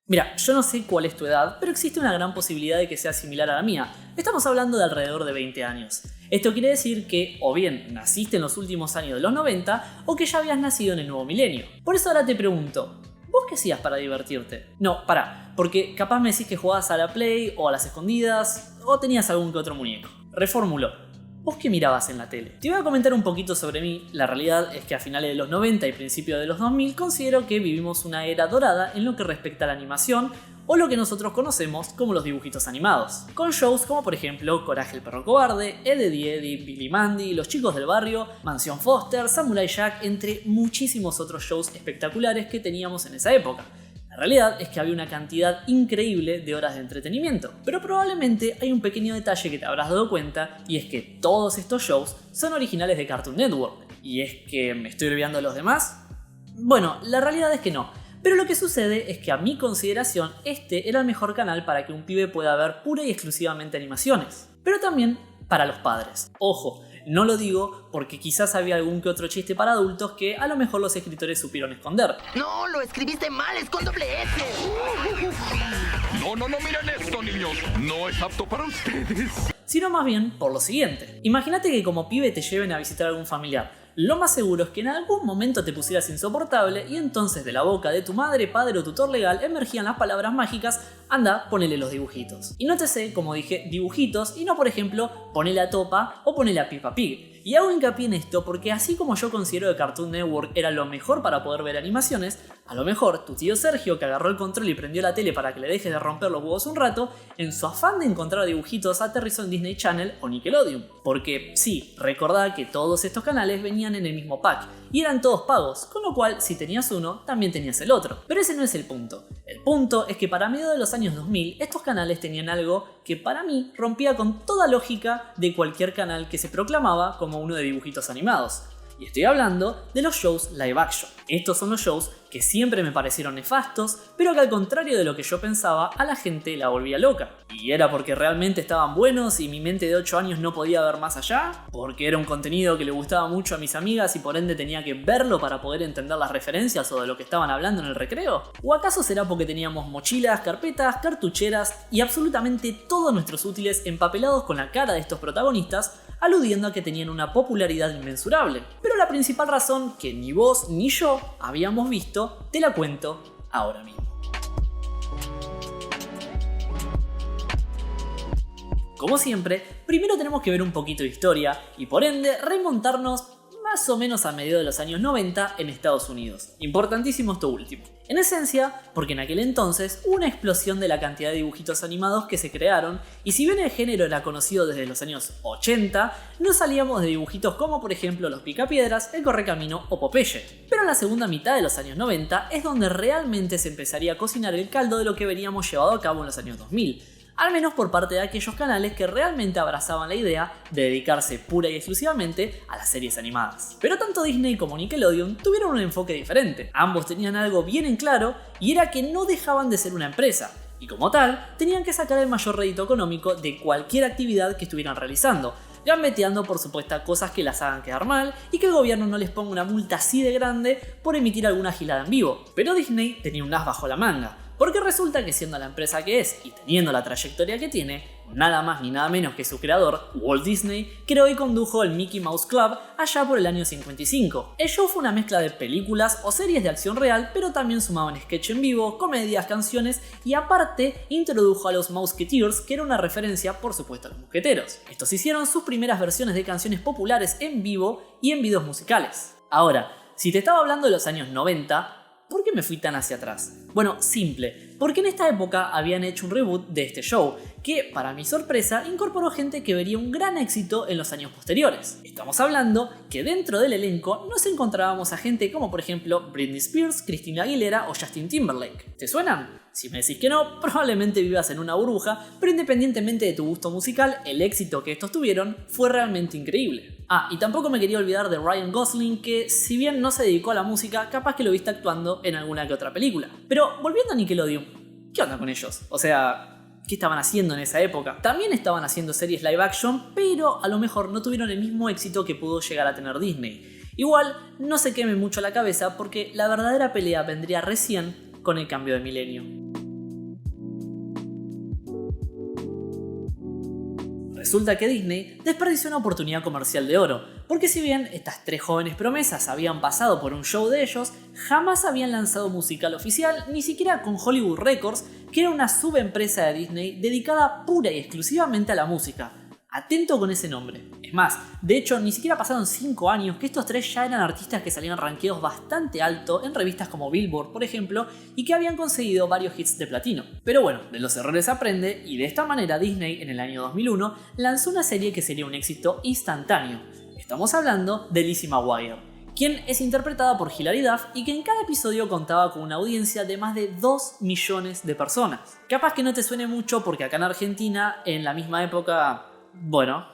Mira, yo no sé cuál es tu edad, pero existe una gran posibilidad de que sea similar a la mía. Estamos hablando de alrededor de 20 años. Esto quiere decir que o bien naciste en los últimos años de los 90 o que ya habías nacido en el nuevo milenio. Por eso ahora te pregunto, ¿vos qué hacías para divertirte? No, pará, porque capaz me decís que jugabas a la Play o a las escondidas o tenías algún que otro muñeco. Reformulo. ¿Vos qué mirabas en la tele? Te voy a comentar un poquito sobre mí. La realidad es que a finales de los 90 y principios de los 2000 considero que vivimos una era dorada en lo que respecta a la animación o lo que nosotros conocemos como los dibujitos animados. Con shows como por ejemplo Coraje el perro cobarde, Ed, Eddy Eddy, Billy Mandy, Los chicos del barrio, Mansión Foster, Samurai Jack, entre muchísimos otros shows espectaculares que teníamos en esa época. La realidad es que había una cantidad increíble de horas de entretenimiento, pero probablemente hay un pequeño detalle que te habrás dado cuenta y es que todos estos shows son originales de Cartoon Network. ¿Y es que me estoy olvidando de los demás? Bueno, la realidad es que no, pero lo que sucede es que a mi consideración este era el mejor canal para que un pibe pueda ver pura y exclusivamente animaciones, pero también para los padres. Ojo, no lo digo porque quizás había algún que otro chiste para adultos que a lo mejor los escritores supieron esconder. No, lo escribiste mal, es con doble S. No, miren esto, niños. No es apto para ustedes. Sino más bien por lo siguiente. Imagínate que como pibe te lleven a visitar a algún familiar. Lo más seguro es que en algún momento te pusieras insoportable y entonces de la boca de tu madre, padre o tutor legal emergían las palabras mágicas: anda, ponele los dibujitos. Y nótese, como dije, dibujitos y no por ejemplo ponele a Topa o ponele a Peppa Pig. Y hago hincapié en esto porque así como yo considero que Cartoon Network era lo mejor para poder ver animaciones, a lo mejor tu tío Sergio, que agarró el control y prendió la tele para que le dejes de romper los huevos un rato, en su afán de encontrar dibujitos aterrizó en Disney Channel o Nickelodeon. Porque sí, recordá que todos estos canales venían en el mismo pack y eran todos pagos, con lo cual si tenías uno, también tenías el otro. Pero ese no es el punto. El punto es que para mediados de los años 2000, estos canales tenían algo que para mí rompía con toda lógica de cualquier canal que se proclamaba como uno de dibujitos animados. Y estoy hablando de los shows live action. Estos son los shows que siempre me parecieron nefastos, pero que al contrario de lo que yo pensaba, a la gente la volvía loca. ¿Y era porque realmente estaban buenos y mi mente de 8 años no podía ver más allá? ¿Porque era un contenido que le gustaba mucho a mis amigas y por ende tenía que verlo para poder entender las referencias o de lo que estaban hablando en el recreo? ¿O acaso será porque teníamos mochilas, carpetas, cartucheras y absolutamente todos nuestros útiles empapelados con la cara de estos protagonistas, aludiendo a que tenían una popularidad inmensurable? Pero la principal razón que ni vos ni yo habíamos visto, te la cuento ahora mismo. Como siempre, primero tenemos que ver un poquito de historia y por ende remontarnos más o menos a mediados de los años 90 en Estados Unidos. Importantísimo esto último. En esencia, porque en aquel entonces hubo una explosión de la cantidad de dibujitos animados que se crearon, y si bien el género era conocido desde los años 80, no salíamos de dibujitos como por ejemplo Los Picapiedras, El Correcamino o Popeye. Pero en la segunda mitad de los años 90 es donde realmente se empezaría a cocinar el caldo de lo que veríamos llevado a cabo en los años 2000. Al menos por parte de aquellos canales que realmente abrazaban la idea de dedicarse pura y exclusivamente a las series animadas. Pero tanto Disney como Nickelodeon tuvieron un enfoque diferente. Ambos tenían algo bien en claro y era que no dejaban de ser una empresa. Y como tal, tenían que sacar el mayor rédito económico de cualquier actividad que estuvieran realizando, gambeteando por supuesto cosas que las hagan quedar mal y que el gobierno no les ponga una multa así de grande por emitir alguna gilada en vivo. Pero Disney tenía un as bajo la manga. Porque resulta que siendo la empresa que es y teniendo la trayectoria que tiene, nada más ni nada menos que su creador, Walt Disney, creó y condujo el Mickey Mouse Club allá por el año 55. El show fue una mezcla de películas o series de acción real, pero también sumaban sketch en vivo, comedias, canciones y aparte introdujo a los Mouseketeers, que era una referencia por supuesto a los mosqueteros. Estos hicieron sus primeras versiones de canciones populares en vivo y en videos musicales. Ahora, si te estaba hablando de los años 90, ¿por qué me fui tan hacia atrás? Bueno, simple, porque en esta época habían hecho un reboot de este show, que, para mi sorpresa, incorporó gente que vería un gran éxito en los años posteriores. Estamos hablando que dentro del elenco nos encontrábamos a gente como por ejemplo Britney Spears, Christina Aguilera o Justin Timberlake. ¿Te suenan? Si me decís que no, probablemente vivas en una burbuja, pero independientemente de tu gusto musical, el éxito que estos tuvieron fue realmente increíble. Ah, y tampoco me quería olvidar de Ryan Gosling, que si bien no se dedicó a la música, capaz que lo viste actuando en alguna que otra película. Pero volviendo a Nickelodeon, ¿qué onda con ellos? O sea, ¿qué estaban haciendo en esa época? También estaban haciendo series live action, pero a lo mejor no tuvieron el mismo éxito que pudo llegar a tener Disney. Igual, no se queme mucho la cabeza porque la verdadera pelea vendría recién con el cambio de milenio. Resulta que Disney desperdició una oportunidad comercial de oro, porque si bien estas 3 jóvenes promesas habían pasado por un show de ellos, jamás habían lanzado musical oficial, ni siquiera con Hollywood Records, que era una subempresa de Disney dedicada pura y exclusivamente a la música. Atento con ese nombre. Es más, de hecho, ni siquiera pasaron 5 años que estos 3 ya eran artistas que salían rankeados bastante alto en revistas como Billboard, por ejemplo, y que habían conseguido varios hits de platino. Pero bueno, de los errores se aprende, y de esta manera Disney, en el año 2001, lanzó una serie que sería un éxito instantáneo. Estamos hablando de Lizzie McGuire, quien es interpretada por Hilary Duff y que en cada episodio contaba con una audiencia de más de 2 millones de personas. Capaz que no te suene mucho porque acá en Argentina, en la misma época, bueno...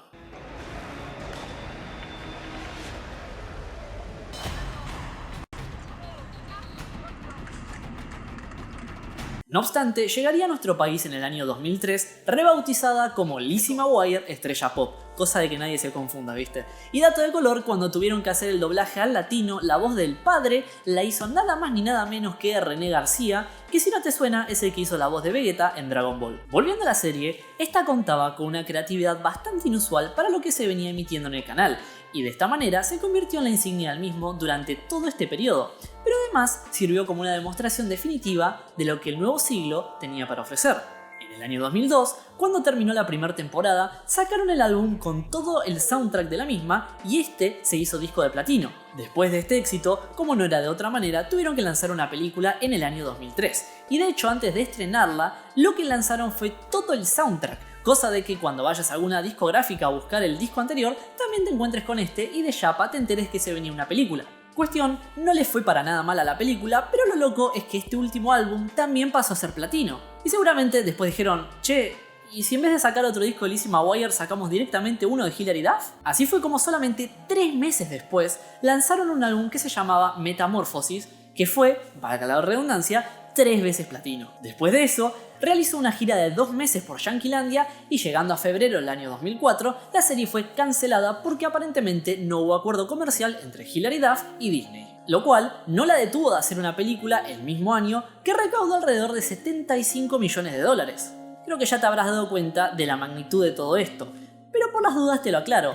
No obstante, llegaría a nuestro país en el año 2003, rebautizada como Lizzie McGuire Estrella Pop, cosa de que nadie se confunda, ¿viste? Y dato de color, cuando tuvieron que hacer el doblaje al latino, la voz del padre la hizo nada más ni nada menos que René García, que si no te suena es el que hizo la voz de Vegeta en Dragon Ball. Volviendo a la serie, esta contaba con una creatividad bastante inusual para lo que se venía emitiendo en el canal, y de esta manera se convirtió en la insignia del mismo durante todo este periodo, pero además sirvió como una demostración definitiva de lo que el nuevo siglo tenía para ofrecer. En el año 2002, cuando terminó la primera temporada, sacaron el álbum con todo el soundtrack de la misma y este se hizo disco de platino. Después de este éxito, como no era de otra manera, tuvieron que lanzar una película en el año 2003. Y de hecho, antes de estrenarla, lo que lanzaron fue todo el soundtrack. Cosa de que cuando vayas a alguna discográfica a buscar el disco anterior, también te encuentres con este y de chapa te enteres que se venía una película. Cuestión, no les fue para nada mal a la película, pero lo loco es que este último álbum también pasó a ser platino. Y seguramente después dijeron, che, ¿y si en vez de sacar otro disco de Lizzie McGuire sacamos directamente uno de Hilary Duff? Así fue como solamente 3 meses después lanzaron un álbum que se llamaba Metamorphosis, que fue, para la redundancia, 3 veces platino. Después de eso, realizó una gira de 2 meses por Yanquilandia y llegando a febrero del año 2004, la serie fue cancelada porque aparentemente no hubo acuerdo comercial entre Hilary Duff y Disney. Lo cual no la detuvo de hacer una película el mismo año que recaudó alrededor de 75 millones de dólares. Creo que ya te habrás dado cuenta de la magnitud de todo esto, pero por las dudas te lo aclaro.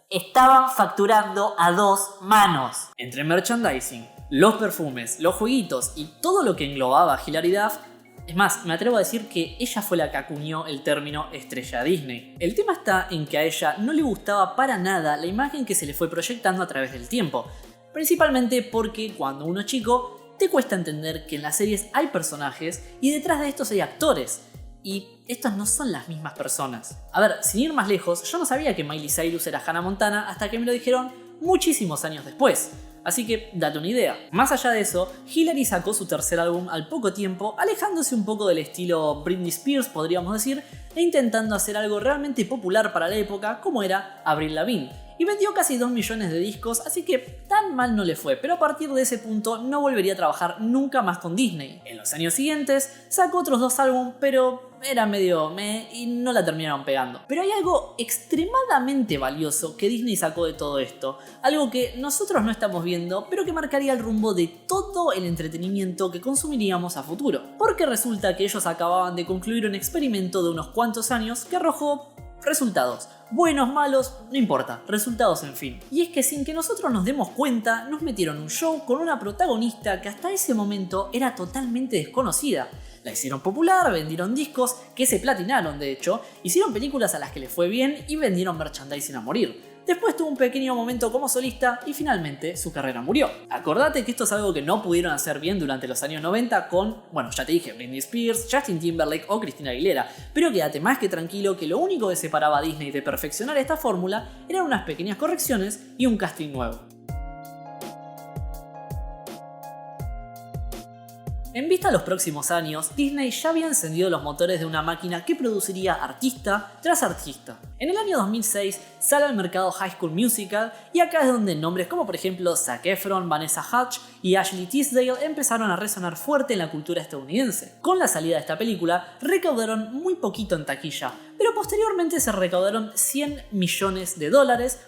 Estaban facturando a 2 manos. Entre merchandising, los perfumes, los jueguitos y todo lo que englobaba a Hilary Duff. Es más, me atrevo a decir que ella fue la que acuñó el término estrella Disney. El tema está en que a ella no le gustaba para nada la imagen que se le fue proyectando a través del tiempo. Principalmente porque cuando uno es chico, te cuesta entender que en las series hay personajes y detrás de estos hay actores. Y estos no son las mismas personas. A ver, sin ir más lejos, yo no sabía que Miley Cyrus era Hannah Montana hasta que me lo dijeron muchísimos años después. Así que date una idea. Más allá de eso, Hilary sacó su tercer álbum al poco tiempo, alejándose un poco del estilo Britney Spears, podríamos decir, e intentando hacer algo realmente popular para la época como era Avril Lavigne. Y vendió casi 2 millones de discos, así que tan mal no le fue, pero a partir de ese punto no volvería a trabajar nunca más con Disney. En los años siguientes sacó otros 2 álbumes, pero era medio meh y no la terminaron pegando. Pero hay algo extremadamente valioso que Disney sacó de todo esto, algo que nosotros no estamos viendo, pero que marcaría el rumbo de todo el entretenimiento que consumiríamos a futuro. Porque resulta que ellos acababan de concluir un experimento de unos cuantos años que arrojó resultados. Buenos, malos, no importa, resultados en fin. Y es que sin que nosotros nos demos cuenta, nos metieron un show con una protagonista que hasta ese momento era totalmente desconocida. La hicieron popular, vendieron discos, que se platinaron de hecho, hicieron películas a las que les fue bien y vendieron merchandising a morir. Después tuvo un pequeño momento como solista y finalmente su carrera murió. Acordate que esto es algo que no pudieron hacer bien durante los años 90 con, bueno, ya te dije, Britney Spears, Justin Timberlake o Christina Aguilera, pero quédate más que tranquilo que lo único que separaba a Disney de perfeccionar esta fórmula eran unas pequeñas correcciones y un casting nuevo. En vista a los próximos años, Disney ya había encendido los motores de una máquina que produciría artista tras artista. En el año 2006 sale al mercado High School Musical y acá es donde nombres como por ejemplo Zac Efron, Vanessa Hudgens y Ashley Tisdale empezaron a resonar fuerte en la cultura estadounidense. Con la salida de esta película recaudaron muy poquito en taquilla, pero posteriormente se recaudaron $100 millones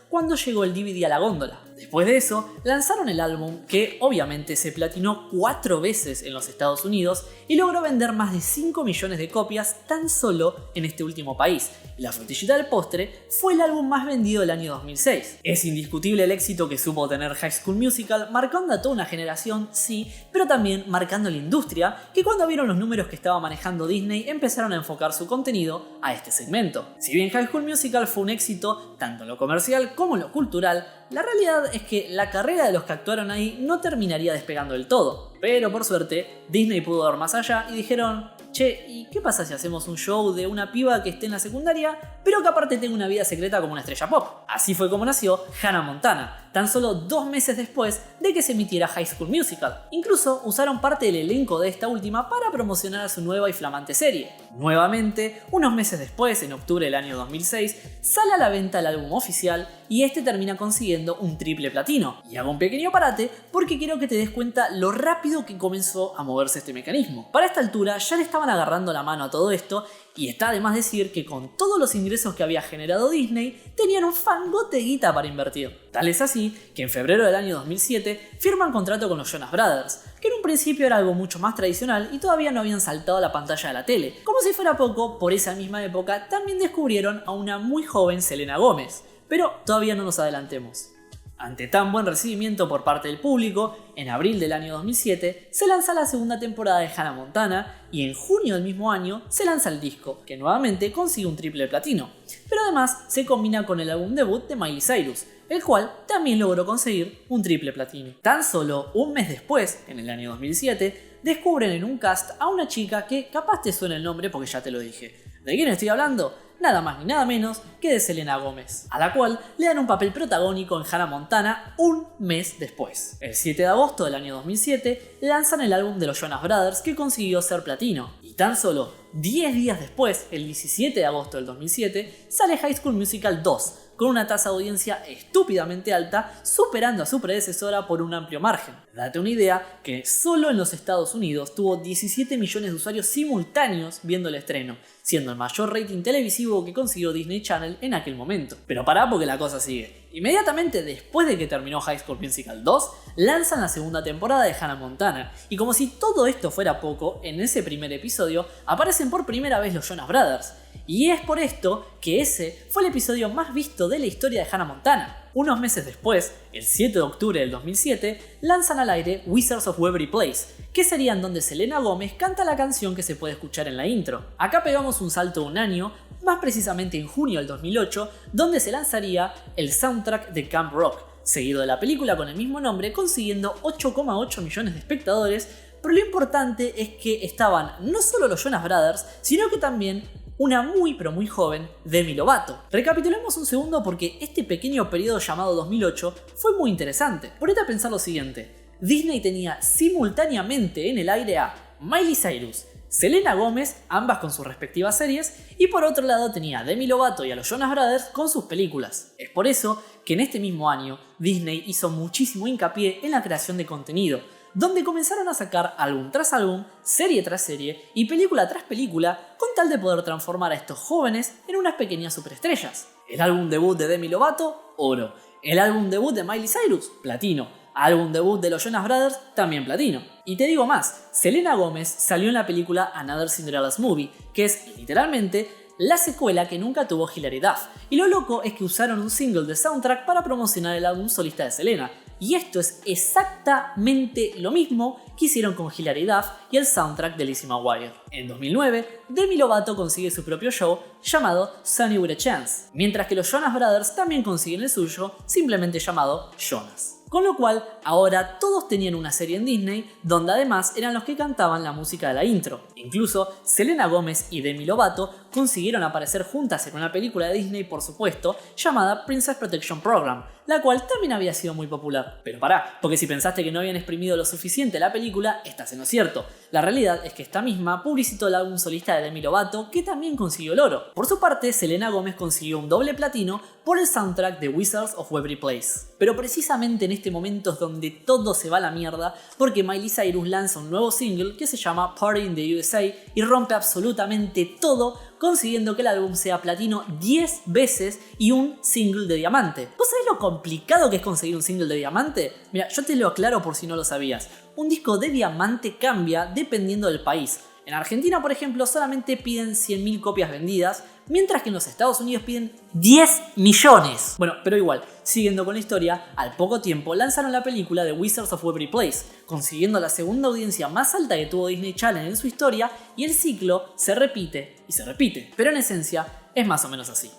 cuando llegó el DVD a la góndola. Después de eso, lanzaron el álbum que obviamente se platinó 4 veces en los Estados Unidos y logró vender más de 5 millones de copias tan solo en este último país. La frutillita del postre fue el álbum más vendido del año 2006. Es indiscutible el éxito que supo tener High School Musical, marcando a toda una generación, sí, pero también marcando la industria, que cuando vieron los números que estaba manejando Disney empezaron a enfocar su contenido a este segmento. Si bien High School Musical fue un éxito tanto en lo comercial como en lo cultural, la realidad es que la carrera de los que actuaron ahí no terminaría despegando del todo. Pero por suerte, Disney pudo ver más allá y dijeron: che, ¿y qué pasa si hacemos un show de una piba que esté en la secundaria, pero que aparte tenga una vida secreta como una estrella pop? Así fue como nació Hannah Montana, tan solo 2 meses después de que se emitiera High School Musical. Incluso usaron parte del elenco de esta última para promocionar su nueva y flamante serie. Nuevamente, unos meses después, en octubre del año 2006, sale a la venta el álbum oficial y este termina consiguiendo un triple platino. Y hago un pequeño parate porque quiero que te des cuenta lo rápido que comenzó a moverse este mecanismo. Para esta altura ya le estaban agarrando la mano a todo esto, y está de más decir que con todos los ingresos que había generado Disney, tenían un fangote de guita para invertir. Tal es así que en febrero del año 2007 firman contrato con los Jonas Brothers, que en un principio era algo mucho más tradicional y todavía no habían saltado a la pantalla de la tele. Como si fuera poco, por esa misma época también descubrieron a una muy joven Selena Gómez, pero todavía no nos adelantemos. Ante tan buen recibimiento por parte del público, en abril del año 2007 se lanza la segunda temporada de Hannah Montana y en junio del mismo año se lanza el disco, que nuevamente consigue un triple platino, pero además se combina con el álbum debut de Miley Cyrus, el cual también logró conseguir un triple platino. Tan solo un mes después, en el año 2007, descubren en un cast a una chica que capaz te suena el nombre porque ya te lo dije. ¿De quién estoy hablando? Nada más ni nada menos que de Selena Gómez, a la cual le dan un papel protagónico en Hannah Montana un mes después. El 7 de agosto del año 2007 lanzan el álbum de los Jonas Brothers, que consiguió ser platino, y tan solo 10 días después, el 17 de agosto del 2007, sale High School Musical 2, con una tasa de audiencia estúpidamente alta, superando a su predecesora por un amplio margen. Date una idea que solo en los Estados Unidos tuvo 17 millones de usuarios simultáneos viendo el estreno, siendo el mayor rating televisivo que consiguió Disney Channel en aquel momento. Pero pará, porque la cosa sigue. Inmediatamente después de que terminó High School Musical 2, lanzan la segunda temporada de Hannah Montana, y como si todo esto fuera poco, en ese primer episodio aparecen por primera vez los Jonas Brothers. Y es por esto que ese fue el episodio más visto de la historia de Hannah Montana. Unos meses después, el 7 de octubre del 2007, lanzan al aire Wizards of Waverly Place, que sería en donde Selena Gómez canta la canción que se puede escuchar en la intro. Acá pegamos un salto de un año, más precisamente en junio del 2008, donde se lanzaría el soundtrack de Camp Rock, seguido de la película con el mismo nombre, consiguiendo 8,8 millones de espectadores, pero lo importante es que estaban no solo los Jonas Brothers, sino que también una muy pero muy joven Demi Lovato. Recapitulemos un segundo porque este pequeño periodo llamado 2008 fue muy interesante. Ponete a pensar lo siguiente: Disney tenía simultáneamente en el aire a Miley Cyrus, Selena Gómez, ambas con sus respectivas series, y por otro lado tenía a Demi Lovato y a los Jonas Brothers con sus películas. Es por eso que en este mismo año Disney hizo muchísimo hincapié en la creación de contenido, donde comenzaron a sacar álbum tras álbum, serie tras serie y película tras película, con tal de poder transformar a estos jóvenes en unas pequeñas superestrellas. El álbum debut de Demi Lovato, oro. El álbum debut de Miley Cyrus, platino. Álbum debut de los Jonas Brothers, también platino. Y te digo más, Selena Gómez salió en la película Another Cinderella's Movie, que es literalmente la secuela que nunca tuvo Hilary Duff. Y lo loco es que usaron un single de soundtrack para promocionar el álbum solista de Selena. Y esto es exactamente lo mismo que hicieron con Hilary Duff y el soundtrack de Lizzie McGuire. En 2009, Demi Lovato consigue su propio show llamado Sunny with a Chance, mientras que los Jonas Brothers también consiguen el suyo, simplemente llamado Jonas. Con lo cual, ahora todos tenían una serie en Disney, donde además eran los que cantaban la música de la intro. Incluso, Selena Gómez y Demi Lovato consiguieron aparecer juntas en una película de Disney, por supuesto, llamada Princess Protection Program, la cual también había sido muy popular. Pero pará, porque si pensaste que no habían exprimido lo suficiente la película, estás en lo cierto. La realidad es que esta misma publicitó el álbum solista de Demi Lovato, que también consiguió el oro. Por su parte, Selena Gómez consiguió un doble platino por el soundtrack de Wizards of Waverly Place. Pero precisamente en este momento es donde todo se va a la mierda, porque Miley Cyrus lanza un nuevo single que se llama Party in the USA y rompe absolutamente todo consiguiendo que el álbum sea platino 10 veces y un single de diamante. ¿Vos sabés lo complicado que es conseguir un single de diamante? Mira, yo te lo aclaro por si no lo sabías. Un disco de diamante cambia dependiendo del país. En Argentina, por ejemplo, solamente piden 100.000 copias vendidas, mientras que en los Estados Unidos piden 10 millones. Bueno, pero igual, siguiendo con la historia, al poco tiempo lanzaron la película de Wizards of Waverly Place, consiguiendo la segunda audiencia más alta que tuvo Disney Channel en su historia, y el ciclo se repite y se repite. Pero en esencia, es más o menos así.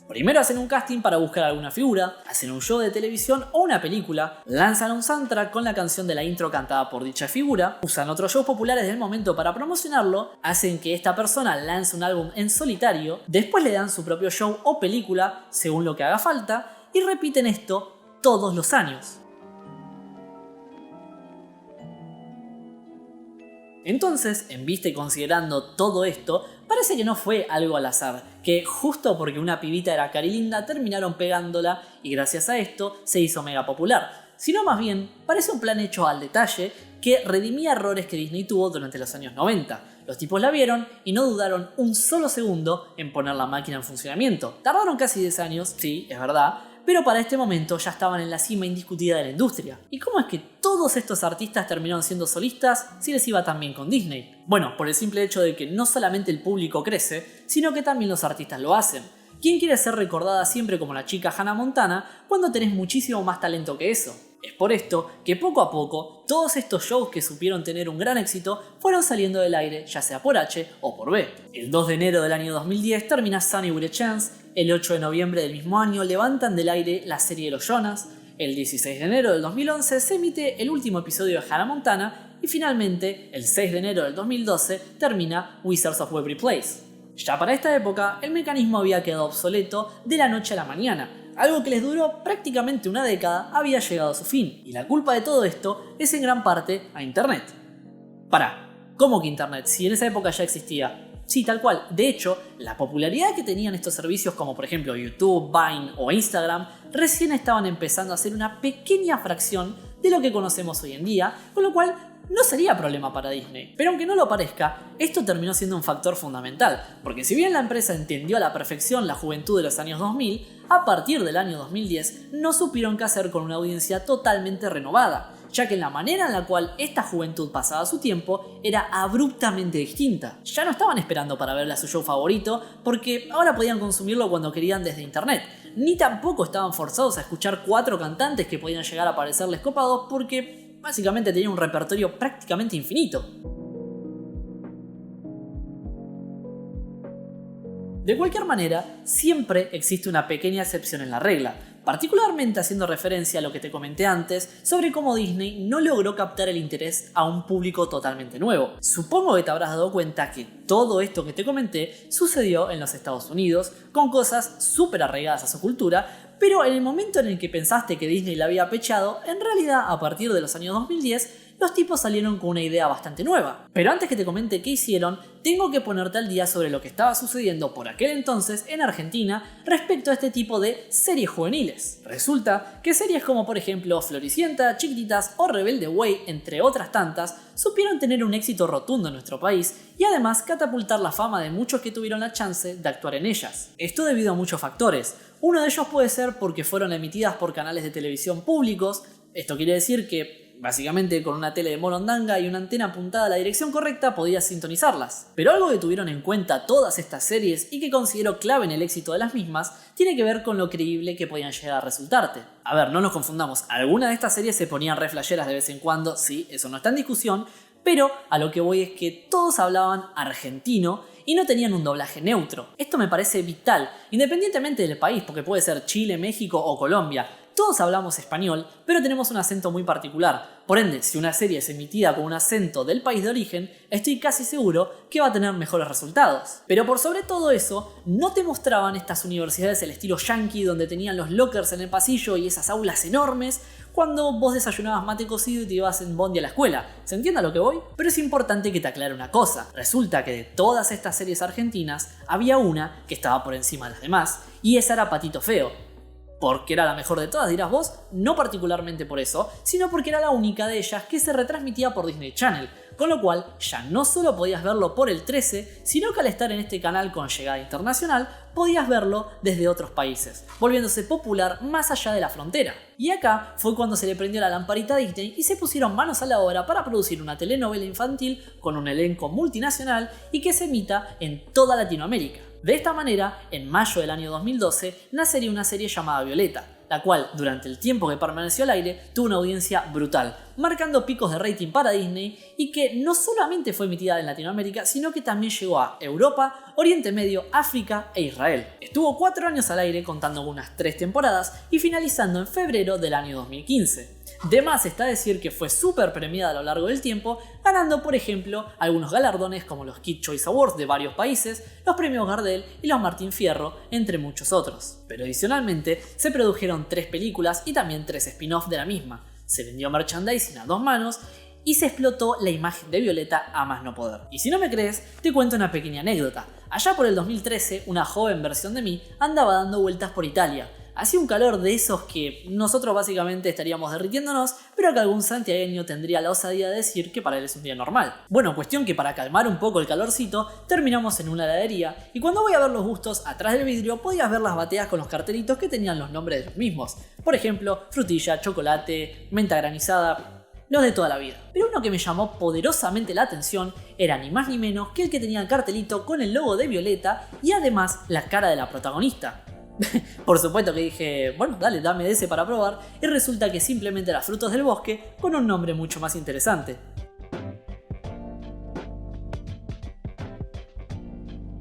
Primero hacen un casting para buscar alguna figura, hacen un show de televisión o una película, lanzan un soundtrack con la canción de la intro cantada por dicha figura, usan otros shows populares del momento para promocionarlo, hacen que esta persona lance un álbum en solitario, después le dan su propio show o película según lo que haga falta y repiten esto todos los años. Entonces, en vista y considerando todo esto, parece que no fue algo al azar, que justo porque una pibita era carilinda terminaron pegándola y gracias a esto se hizo mega popular, sino más bien parece un plan hecho al detalle que redimía errores que Disney tuvo durante los años 90. Los tipos la vieron y no dudaron un solo segundo en poner la máquina en funcionamiento. Tardaron casi 10 años, sí, es verdad, pero para este momento ya estaban en la cima indiscutida de la industria. ¿Y cómo es que todos estos artistas terminaron siendo solistas si les iba tan bien con Disney? Bueno, por el simple hecho de que no solamente el público crece, sino que también los artistas lo hacen. ¿Quién quiere ser recordada siempre como la chica Hannah Montana cuando tenés muchísimo más talento que eso? Es por esto que poco a poco todos estos shows que supieron tener un gran éxito fueron saliendo del aire, ya sea por H o por B. El 2 de enero del año 2010 termina Sunny with a Chance, el 8 de noviembre del mismo año levantan del aire la serie de los Jonas, el 16 de enero del 2011 se emite el último episodio de Hannah Montana y finalmente, el 6 de enero del 2012 termina Wizards of Waverly Place. Ya para esta época, el mecanismo había quedado obsoleto de la noche a la mañana. Algo que les duró prácticamente una década había llegado a su fin, y la culpa de todo esto es en gran parte a Internet. Pará, ¿cómo que Internet? Si en esa época ya existía. Sí, tal cual. De hecho, la popularidad que tenían estos servicios como por ejemplo YouTube, Vine o Instagram recién estaban empezando a ser una pequeña fracción de lo que conocemos hoy en día, con lo cual no sería problema para Disney. Pero aunque no lo parezca, esto terminó siendo un factor fundamental, porque si bien la empresa entendió a la perfección la juventud de los años 2000, a partir del año 2010 no supieron qué hacer con una audiencia totalmente renovada, ya que la manera en la cual esta juventud pasaba su tiempo era abruptamente distinta. Ya no estaban esperando para verle a su show favorito, porque ahora podían consumirlo cuando querían desde internet, ni tampoco estaban forzados a escuchar 4 cantantes que podían llegar a parecerles copados porque básicamente tenían un repertorio prácticamente infinito. De cualquier manera, siempre existe una pequeña excepción en la regla, particularmente haciendo referencia a lo que te comenté antes sobre cómo Disney no logró captar el interés a un público totalmente nuevo. Supongo que te habrás dado cuenta que todo esto que te comenté sucedió en los Estados Unidos, con cosas súper arraigadas a su cultura, pero en el momento en el que pensaste que Disney la había pechado, en realidad a partir de los años 2010, los tipos salieron con una idea bastante nueva. Pero antes que te comente qué hicieron, tengo que ponerte al día sobre lo que estaba sucediendo por aquel entonces en Argentina respecto a este tipo de series juveniles. Resulta que series como por ejemplo Floricienta, Chiquititas o Rebelde Way, entre otras tantas, supieron tener un éxito rotundo en nuestro país y además catapultar la fama de muchos que tuvieron la chance de actuar en ellas. Esto debido a muchos factores. Uno de ellos puede ser porque fueron emitidas por canales de televisión públicos. Esto quiere decir que básicamente con una tele de morondanga y una antena apuntada a la dirección correcta podías sintonizarlas. Pero algo que tuvieron en cuenta todas estas series y que considero clave en el éxito de las mismas tiene que ver con lo creíble que podían llegar a resultarte. A ver, no nos confundamos, algunas de estas series se ponían re flasheras de vez en cuando, sí, eso no está en discusión, pero a lo que voy es que todos hablaban argentino y no tenían un doblaje neutro. Esto me parece vital, independientemente del país, porque puede ser Chile, México o Colombia. Todos hablamos español, pero tenemos un acento muy particular. Por ende, si una serie es emitida con un acento del país de origen, estoy casi seguro que va a tener mejores resultados. Pero por sobre todo eso, no te mostraban estas universidades al estilo yankee donde tenían los lockers en el pasillo y esas aulas enormes cuando vos desayunabas mate cocido y te ibas en bondi a la escuela. ¿Se entiende a lo que voy? Pero es importante que te aclare una cosa. Resulta que de todas estas series argentinas, había una que estaba por encima de las demás, y esa era Patito Feo. ¿Porque era la mejor de todas, dirás vos? No particularmente por eso, sino porque era la única de ellas que se retransmitía por Disney Channel. con lo cual ya no solo podías verlo por el 13, sino que al estar en este canal con llegada internacional, podías verlo desde otros países, volviéndose popular más allá de la frontera. Y acá fue cuando se le prendió la lamparita a Disney y se pusieron manos a la obra para producir una telenovela infantil con un elenco multinacional y que se emita en toda Latinoamérica. De esta manera, en mayo del año 2012, nacería una serie llamada Violeta, la cual durante el tiempo que permaneció al aire tuvo una audiencia brutal, marcando picos de rating para Disney y que no solamente fue emitida en Latinoamérica, sino que también llegó a Europa, Oriente Medio, África e Israel. Estuvo 4 años al aire contando con unas 3 temporadas y finalizando en febrero del año 2015. De más está decir que fue súper premiada a lo largo del tiempo, ganando por ejemplo algunos galardones como los Kids Choice Awards de varios países, los premios Gardel y los Martín Fierro, entre muchos otros. Pero adicionalmente se produjeron 3 películas y también 3 spin-off de la misma, se vendió merchandising a 2 manos y se explotó la imagen de Violeta a más no poder. Y si no me crees, te cuento una pequeña anécdota. Allá por el 2013, una joven versión de mí andaba dando vueltas por Italia. Hacía un calor de esos que nosotros básicamente estaríamos derritiéndonos, pero que algún santiagueño tendría la osadía de decir que para él es un día normal. Bueno, cuestión que para calmar un poco el calorcito, terminamos en una heladería y cuando voy a ver los gustos, atrás del vidrio podías ver las bateas con los cartelitos que tenían los nombres de los mismos. Por ejemplo, frutilla, chocolate, menta granizada, los de toda la vida. Pero uno que me llamó poderosamente la atención era ni más ni menos que el que tenía el cartelito con el logo de Violeta y además la cara de la protagonista. Por supuesto que dije, bueno, dale, dame de ese para probar, y resulta que simplemente era Frutos del Bosque con un nombre mucho más interesante.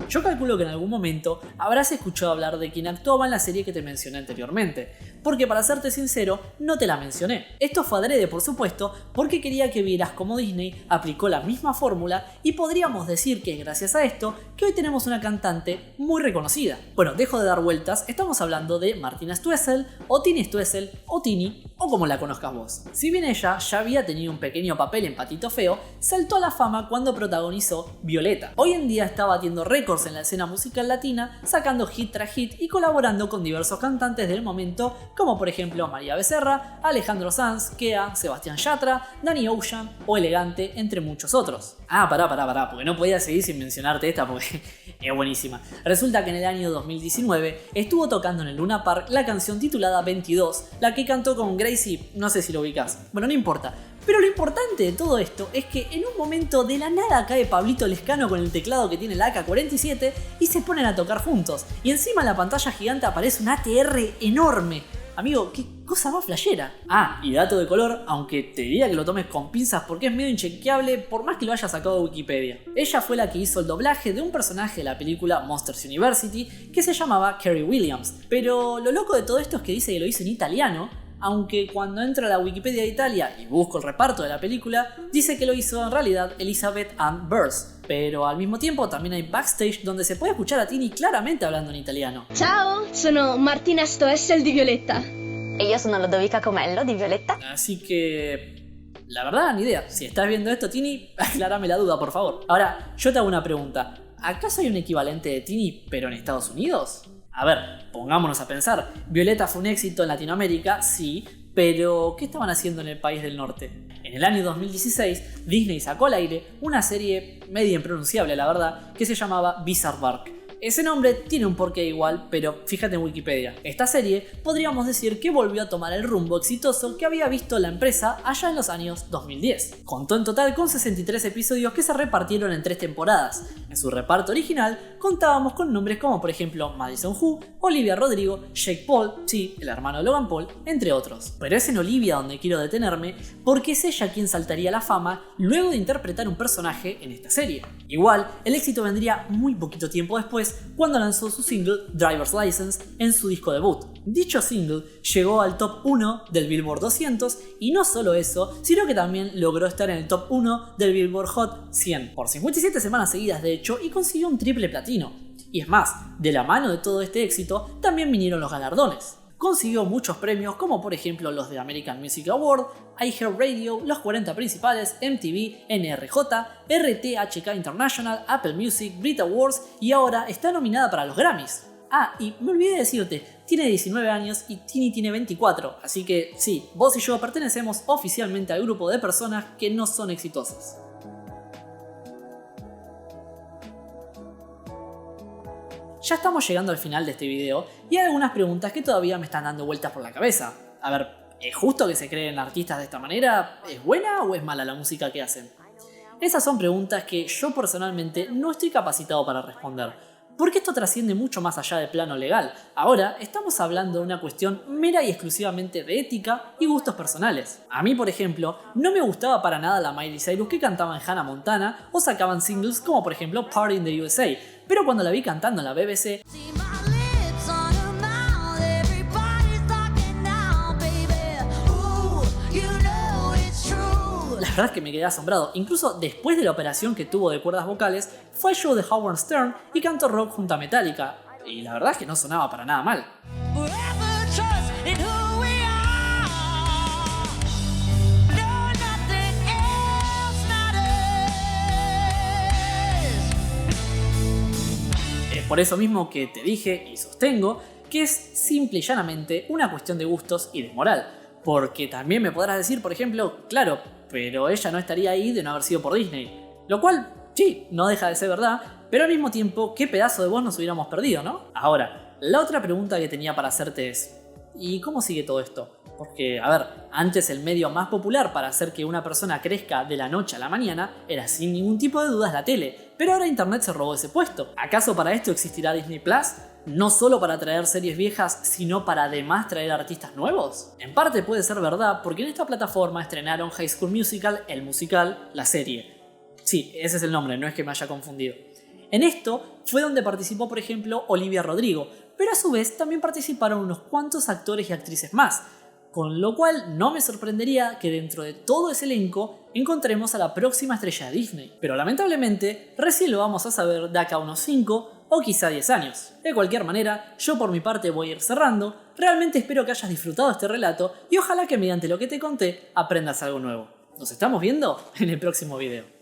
Yo calculo que en algún momento habrás escuchado hablar de quien actuaba en la serie que te mencioné anteriormente, porque para serte sincero, no te la mencioné. Esto fue adrede, por supuesto, porque quería que vieras cómo Disney aplicó la misma fórmula y podríamos decir que es gracias a esto que hoy tenemos una cantante muy reconocida. Bueno, dejo de dar vueltas, estamos hablando de Martina Stoessel, o Tini Stoessel, o Tini, o como la conozcas vos. Si bien ella ya había tenido un pequeño papel en Patito Feo, saltó a la fama cuando protagonizó Violeta. Hoy en día está batiendo récords en la escena musical latina, sacando hit tras hit y colaborando con diversos cantantes del momento, como por ejemplo María Becerra, Alejandro Sanz, Kea, Sebastián Yatra, Danny Ocean o Elegante, entre muchos otros. Ah, pará, porque no podía seguir sin mencionarte esta porque es buenísima. Resulta que en el año 2019 estuvo tocando en el Luna Park la canción titulada 22, la que cantó con Gracie, no sé si lo ubicás. Bueno, no importa. Pero lo importante de todo esto es que en un momento de la nada cae Pablito Lescano con el teclado que tiene la AK-47 y se ponen a tocar juntos. Y encima en la pantalla gigante aparece un ATR enorme. Amigo, qué cosa más flashera. Ah, y dato de color, aunque te diría que lo tomes con pinzas porque es medio inchequeable por más que lo haya sacado de Wikipedia. Ella fue la que hizo el doblaje de un personaje de la película Monsters University que se llamaba Carrie Williams. Pero lo loco de todo esto es que dice que lo hizo en italiano, aunque cuando entro a la Wikipedia de Italia y busco el reparto de la película, dice que lo hizo en realidad Elizabeth Ann Burrs. Pero al mismo tiempo también hay backstage donde se puede escuchar a Tini claramente hablando en italiano. Ciao, sono Martina Stoessel di Violetta. E io sono Lodovica Comello di Violetta. Así que, la verdad, ni idea. Si estás viendo esto, Tini, aclárame la duda, por favor. Ahora, yo te hago una pregunta. ¿Acaso hay un equivalente de Tini, pero en Estados Unidos? A ver, pongámonos a pensar. Violeta fue un éxito en Latinoamérica, sí, pero ¿qué estaban haciendo en el país del norte? En el año 2016, Disney sacó al aire una serie medio impronunciable, la verdad, que se llamaba Bizarre Bark. Ese nombre tiene un porqué igual, pero fíjate en Wikipedia. Esta serie podríamos decir que volvió a tomar el rumbo exitoso que había visto la empresa allá en los años 2010. Contó en total con 63 episodios que se repartieron en 3 temporadas. En su reparto original contábamos con nombres como por ejemplo Madison Hu, Olivia Rodrigo, Jake Paul, sí, el hermano de Logan Paul, entre otros. Pero es en Olivia donde quiero detenerme porque es ella quien saltaría a la fama luego de interpretar un personaje en esta serie. Igual, el éxito vendría muy poquito tiempo después cuando lanzó su single Driver's License en su disco debut. Dicho single llegó al top 1 del Billboard 200 y no solo eso, sino que también logró estar en el top 1 del Billboard Hot 100 por 57 semanas seguidas de hecho y consiguió un triple platino. Y es más, de la mano de todo este éxito también vinieron los galardones. Consiguió muchos premios como por ejemplo los de American Music Award, iHeartRadio, los 40 principales, MTV, NRJ, RTHK International, Apple Music, Brit Awards y ahora está nominada para los Grammys. Ah, y me olvidé de decirte, tiene 19 años y Tini tiene 24, así que sí, vos y yo pertenecemos oficialmente al grupo de personas que no son exitosas. Ya estamos llegando al final de este video y hay algunas preguntas que todavía me están dando vueltas por la cabeza. A ver, ¿es justo que se creen artistas de esta manera? ¿Es buena o es mala la música que hacen? Esas son preguntas que yo personalmente no estoy capacitado para responder. Porque esto trasciende mucho más allá del plano legal. Ahora estamos hablando de una cuestión mera y exclusivamente de ética y gustos personales. A mí, por ejemplo, no me gustaba para nada la Miley Cyrus que cantaba en Hannah Montana o sacaban singles como por ejemplo Party in the USA. Pero cuando la vi cantando en la BBC, la verdad es que me quedé asombrado. Incluso después de la operación que tuvo de cuerdas vocales, fue al show de Howard Stern y cantó rock junto a Metallica. Y la verdad es que no sonaba para nada mal. Es por eso mismo que te dije y sostengo que es simple y llanamente una cuestión de gustos y de moral. Porque también me podrás decir, por ejemplo, claro, pero ella no estaría ahí de no haber sido por Disney. Lo cual, sí, no deja de ser verdad, pero al mismo tiempo, qué pedazo de voz nos hubiéramos perdido, ¿no? Ahora, la otra pregunta que tenía para hacerte es, ¿y cómo sigue todo esto? Porque, a ver, antes el medio más popular para hacer que una persona crezca de la noche a la mañana era sin ningún tipo de dudas la tele, pero ahora internet se robó ese puesto. ¿Acaso para esto existirá Disney Plus? ¿No solo para traer series viejas, sino para además traer artistas nuevos? En parte puede ser verdad, porque en esta plataforma estrenaron High School Musical, el musical, la serie. Sí, ese es el nombre, no es que me haya confundido. En esto fue donde participó, por ejemplo, Olivia Rodrigo, pero a su vez también participaron unos cuantos actores y actrices más, con lo cual no me sorprendería que dentro de todo ese elenco encontremos a la próxima estrella de Disney. Pero lamentablemente, recién lo vamos a saber de acá a unos 5 o quizá 10 años. De cualquier manera, yo por mi parte voy a ir cerrando. Realmente espero que hayas disfrutado este relato y ojalá que mediante lo que te conté aprendas algo nuevo. Nos estamos viendo en el próximo video.